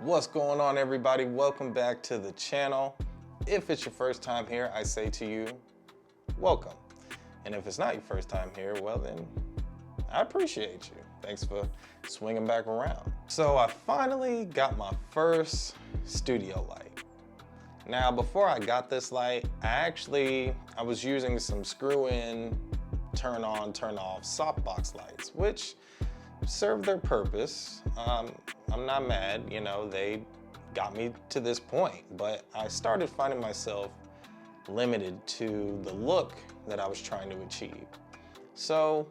What's going on, everybody? Welcome back to the channel. If it's your first time here, I say to you, welcome. And if it's not your first time here, well then, I appreciate you. Thanks for swinging back around. So I finally got my first studio light. Now, before I got this light, I was using some screw-in, turn on, turn off softbox lights, which served their purpose. I'm not mad, you know, they got me to this point, but I started finding myself limited to the look that I was trying to achieve. So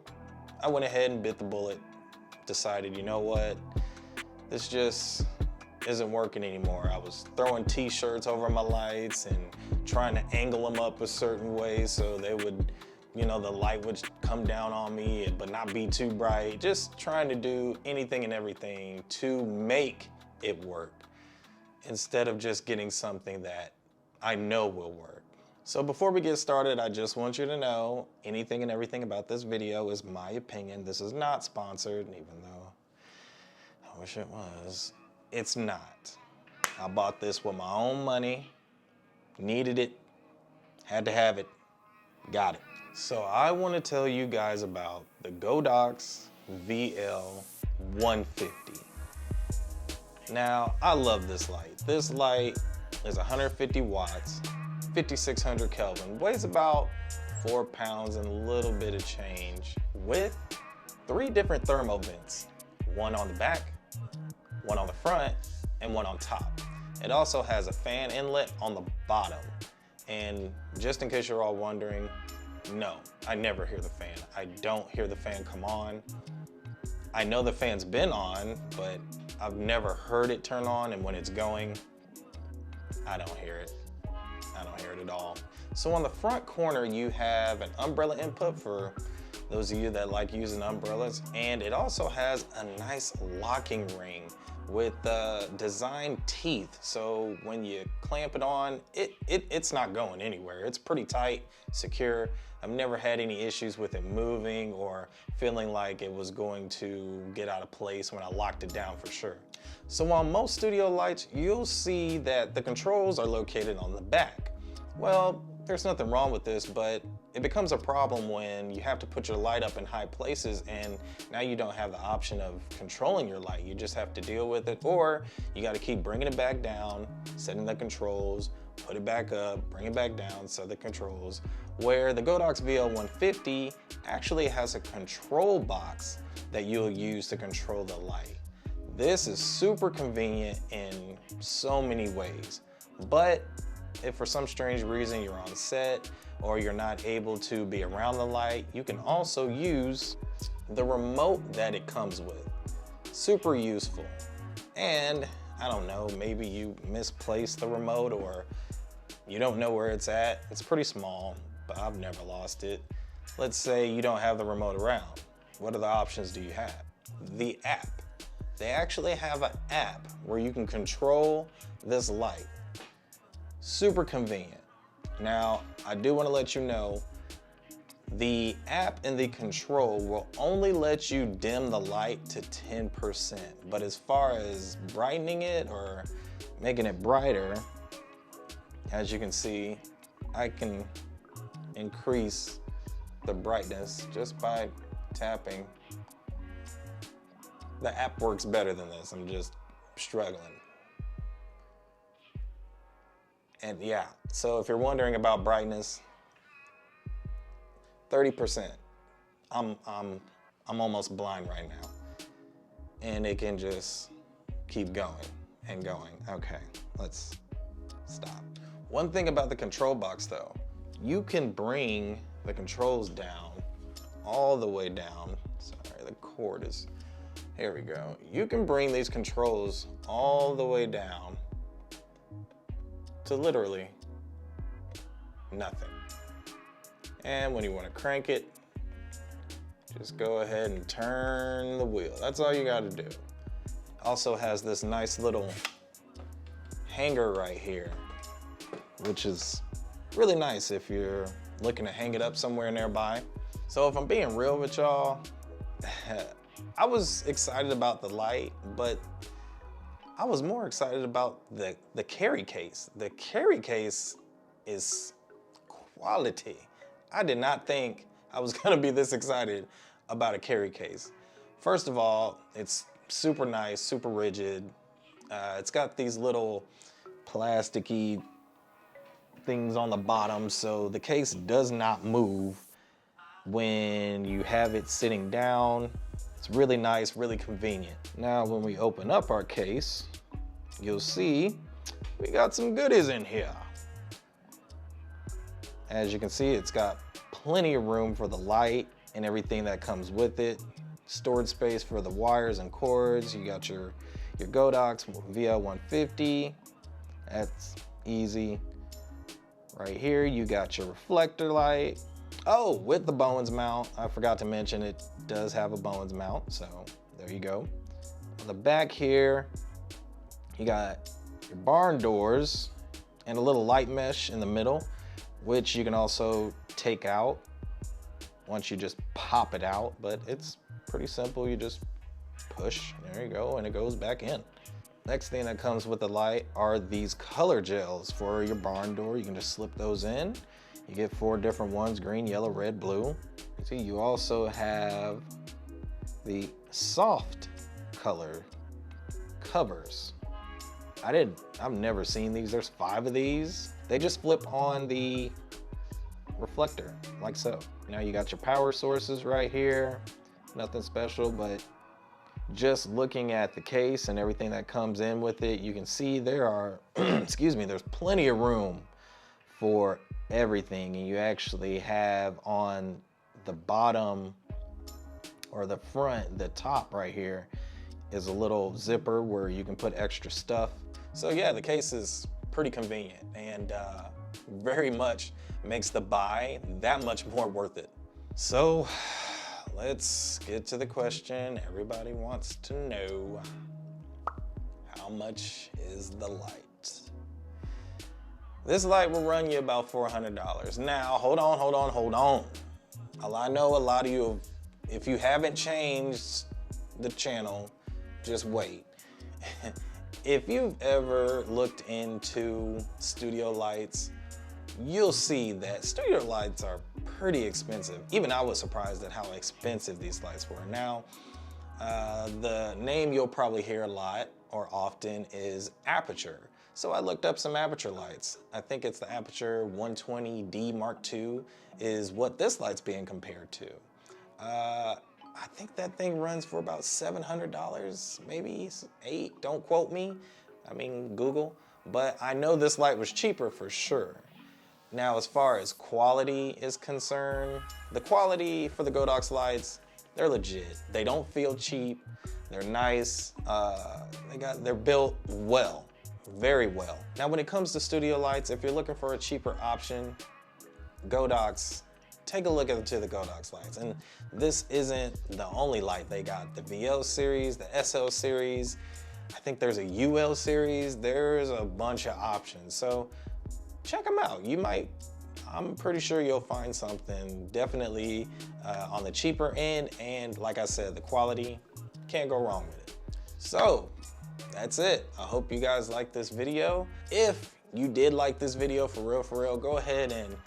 I went ahead and bit the bullet, decided, you know what, this just isn't working anymore. I was throwing t-shirts over my lights and trying to angle them up a certain way so they would, you know, the light would come down on me but not be too bright. Just trying to do anything and everything to make it work instead of just getting something that I know will work. So before we get started, I just want you to know anything and everything about this video is my opinion. This is not sponsored, even though I wish it was. It's not. I bought this with my own money, needed it, had to have it, got it. So I want to tell you guys about the Godox VL-150. Now, I love this light. This light is 150 watts, 5600 Kelvin, weighs about 4 pounds and a little bit of change, with 3 different thermal vents, one on the back, one on the front, and one on top. It also has a fan inlet on the bottom. And just in case you're all wondering, no, I never hear the fan. I don't hear the fan come on. I know the fan's been on, but I've never heard it turn on, and when it's going, I don't hear it. I don't hear it at all. So on the front corner, you have an umbrella input for those of you that like using umbrellas, and it also has a nice locking ring with designed teeth, so when you clamp it on, it's not going anywhere. It's pretty tight, secure. I've never had any issues with it moving or feeling like it was going to get out of place when I locked it down, for sure. So on most studio lights, you'll see that the controls are located on the back. Well, there's nothing wrong with this, but it becomes a problem when you have to put your light up in high places and now you don't have the option of controlling your light. You just have to deal with it, or you got to keep bringing it back down, setting the controls, put it back up, bring it back down, set the controls. Where the Godox VL-150 actually has a control box that you'll use to control the light. This is super convenient in so many ways, but if for some strange reason you're on set or you're not able to be around the light, you can also use the remote that it comes with. Super useful. And I don't know, maybe you misplaced the remote or you don't know where it's at. It's pretty small, but I've never lost it. Let's say you don't have the remote around. What other options do you have? The app. They actually have an app where you can control this light. Super convenient. Now, I do want to let you know, the app and the control will only let you dim the light to 10%. But as far as brightening it or making it brighter, as you can see, I can increase the brightness just by tapping. The app works better than this. I'm just struggling. And yeah, so if you're wondering about brightness, 30%. I'm almost blind right now. And it can just keep going and going. Okay, let's stop. One thing about the control box though, you can bring the controls down, all the way down. Sorry, the cord is, here we go. You can bring these controls all the way down to literally nothing. And when you want to crank it, just go ahead and turn the wheel. That's all you got to do. Also has this nice little hanger right here, which is really nice if you're looking to hang it up somewhere nearby. So if I'm being real with y'all, I was excited about the light, but I was more excited about the carry case. The carry case is quality. I did not think I was gonna be this excited about a carry case. First of all, it's super nice, super rigid. It's got these little plasticky things on the bottom, so the case does not move when you have it sitting down. It's really nice, really convenient. Now, when we open up our case, you'll see we got some goodies in here. As you can see, it's got plenty of room for the light and everything that comes with it. Storage space for the wires and cords. You got your Godox VL-150. That's easy. Right here, you got your reflector light. Oh, with the Bowens mount. I forgot to mention it does have a Bowens mount, so there you go. On the back here, you got your barn doors and a little light mesh in the middle, which you can also take out once you just pop it out, but it's pretty simple. You just push, there you go, and it goes back in. Next thing that comes with the light are these color gels for your barn door. You can just slip those in. You get 4 different ones: green, yellow, red, blue. See, you also have the soft color covers. I've never seen these. There's 5 of these. They just flip on the reflector, like so. Now you got your power sources right here. Nothing special, but just looking at the case and everything that comes in with it, you can see there are, excuse me, there's plenty of room for everything. And you actually have on the bottom or the front, the top right here is a little zipper where you can put extra stuff. So yeah, the case is pretty convenient and very much makes the buy that much more worth it. So let's get to the question everybody wants to know. How much is the light? This light will run you about $400. Now, hold on. I know a lot of you, if you haven't changed the channel, just wait. If you've ever looked into studio lights, you'll see that studio lights are pretty expensive. Even I was surprised at how expensive these lights were. Now, the name you'll probably hear a lot or often is Aperture. So I looked up some Aperture lights. I think it's the Aperture 120D Mark II is what this light's being compared to. I think that thing runs for about $700, maybe $800, don't quote me. I mean, Google. But I know this light was cheaper for sure. Now, as far as quality is concerned, the quality for the Godox lights, they're legit. They don't feel cheap. They're nice. They're built well, very well. Now, when it comes to studio lights, if you're looking for a cheaper option, Godox, take a look into the Godox lights. And this isn't the only light they got. The VL series, the SL series, I think there's a UL series. There's a bunch of options. So check them out. I'm pretty sure you'll find something definitely on the cheaper end. And like I said, the quality, can't go wrong with it. So that's it. I hope you guys liked this video. If you did like this video for real, go ahead and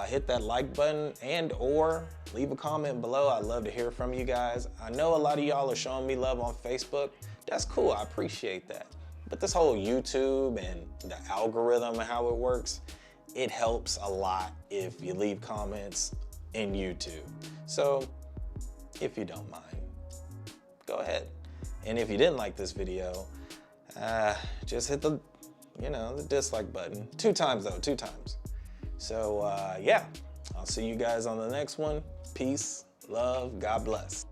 hit that like button and or leave a comment below. I'd love to hear from you guys. I know a lot of y'all are showing me love on Facebook. That's cool, I appreciate that. But this whole YouTube and the algorithm and how it works, it helps a lot if you leave comments in YouTube. So if you don't mind, go ahead. And if you didn't like this video, just hit the dislike button. 2 times though, 2 times. So yeah, I'll see you guys on the next one. Peace, love, God bless.